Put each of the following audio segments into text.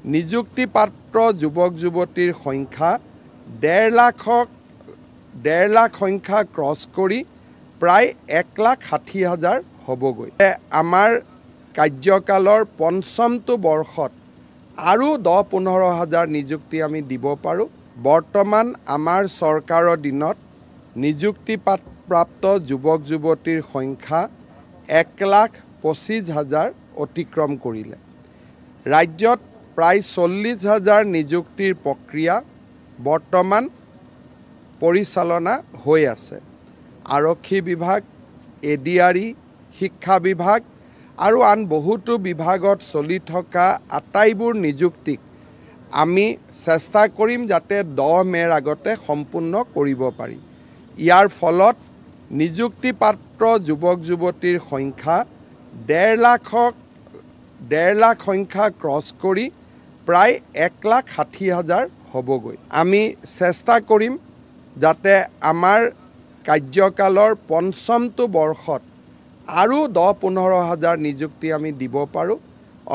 নিযুক্তিপাত্ৰ যুৱক যুৱতীৰ সংখ্যা 1.5 লাখ সংখ্যা ক্ৰছ কৰি প্ৰায় 1,60,000 হ'বগৈ। আমাৰ কাৰ্যকালৰ পঞ্চমটো বৰ্ষত আৰু 10-15 হাজাৰ নিযুক্তি আমি দিব পাৰোঁ। বৰ্তমান আমাৰ চৰকাৰৰ দিনত নিযুক্তিপ্ৰাপ্ত যুৱক যুৱতীৰ সংখ্যা 1,25,000 অতিক্ৰম কৰিলে। ৰাজ্যত প্ৰায় 40,000 নিযুক্তিৰ প্ৰক্ৰিয়া বৰ্তমান পৰিচালনা হৈ আছে। আৰক্ষী বিভাগ, এডিআৰই, শিক্ষা বিভাগ আৰু আন বহুতো বিভাগত চলি থকা আটাইবোৰ নিযুক্তিক আমি চেষ্টা কৰিম যাতে 10 মে'ৰ আগতে সম্পূৰ্ণ কৰিব পাৰি। ইয়াৰ ফলত নিযুক্তিপাত্ৰ যুৱক যুৱতীৰ সংখ্যা 1.5 লাখ সংখ্যা ক্ৰছ কৰি প্ৰায় 1,60,000 হ'বগৈ। আমি চেষ্টা কৰিম যাতে আমাৰ কাৰ্যকালৰ পঞ্চমটো বৰ্ষত আৰু 10-15 হাজাৰ নিযুক্তি আমি দিব পাৰোঁ।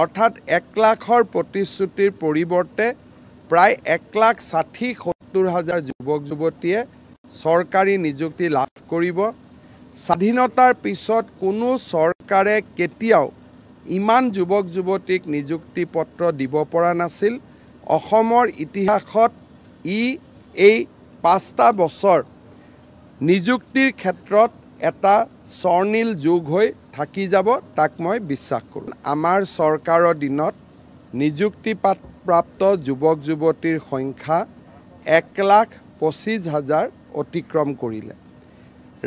অৰ্থাৎ 1 লাখৰ প্ৰতিশ্ৰুতিৰ পৰিৱৰ্তে প্ৰায় 1,60,000-1,70,000 যুৱক যুৱতীয়ে চৰকাৰী নিযুক্তি লাভ কৰিব। স্বাধীনতাৰ পিছত কোনো চৰকাৰে কেতিয়াও ইমান যুৱক যুৱতীক নিযুক্তি পত্ৰ দিব পৰা নাছিল। অসমৰ ইতিহাসত এই 5টা বছৰ নিযুক্তিৰ ক্ষেত্ৰত এটা স্বৰ্ণীল যুগ হৈ থাকি যাব, তাক মই বিশ্বাস কৰোঁ। আমাৰ চৰকাৰৰ দিনত নিযুক্তিপ্ৰাপ্ত যুৱক যুৱতীৰ সংখ্যা 1,25,000 অতিক্ৰম কৰিলে।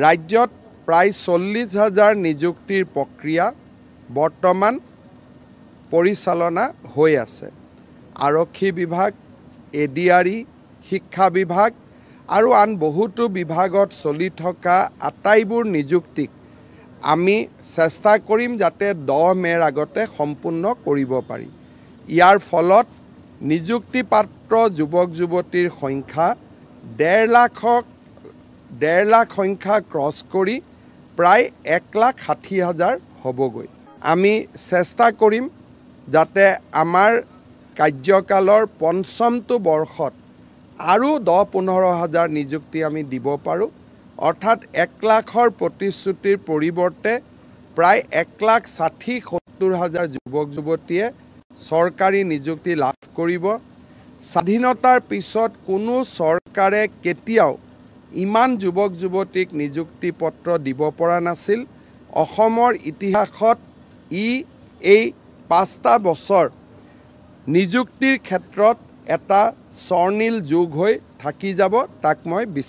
ৰাজ্যত প্ৰায় 40,000 নিযুক্তিৰ প্ৰক্ৰিয়া বৰ্তমান পৰিচালনা হৈ আছে। আৰক্ষী বিভাগ, এডিআৰই, শিক্ষা বিভাগ আৰু আন বহুতো বিভাগত চলি থকা আটাইবোৰ নিযুক্তিক আমি চেষ্টা কৰিম যাতে 10 মে'ৰ আগতে সম্পূৰ্ণ কৰিব পাৰি। ইয়াৰ ফলত নিযুক্তিপাত্ৰ যুৱক যুৱতীৰ সংখ্যা 1.5 লাখ সংখ্যা ক্ৰছ কৰি প্ৰায় 1,60,000 হ'বগৈ। আমি চেষ্টা কৰিম যাতে আমাৰ কাৰ্যকালৰ পঞ্চমটো বৰ্ষত আৰু 10-15 হাজাৰ নিযুক্তি আমি দিব পাৰোঁ। অৰ্থাৎ 1 লাখৰ প্ৰতিশ্ৰুতিৰ পৰিৱৰ্তে প্ৰায় 1,60,000-1,70,000 যুৱক যুৱতীয়ে চৰকাৰী নিযুক্তি লাভ কৰিব। স্বাধীনতাৰ পিছত কোনো চৰকাৰে কেতিয়াও ইমান যুৱক যুৱতীক নিযুক্তি পত্ৰ দিব পৰা নাছিল। অসমৰ ইতিহাসত এই 5টা বছৰ নিযুক্তিৰ ক্ষেত্ৰত এটা স্বৰ্ণীল যুগ হৈ থাকি যাব, তাক মই বিশ্বাস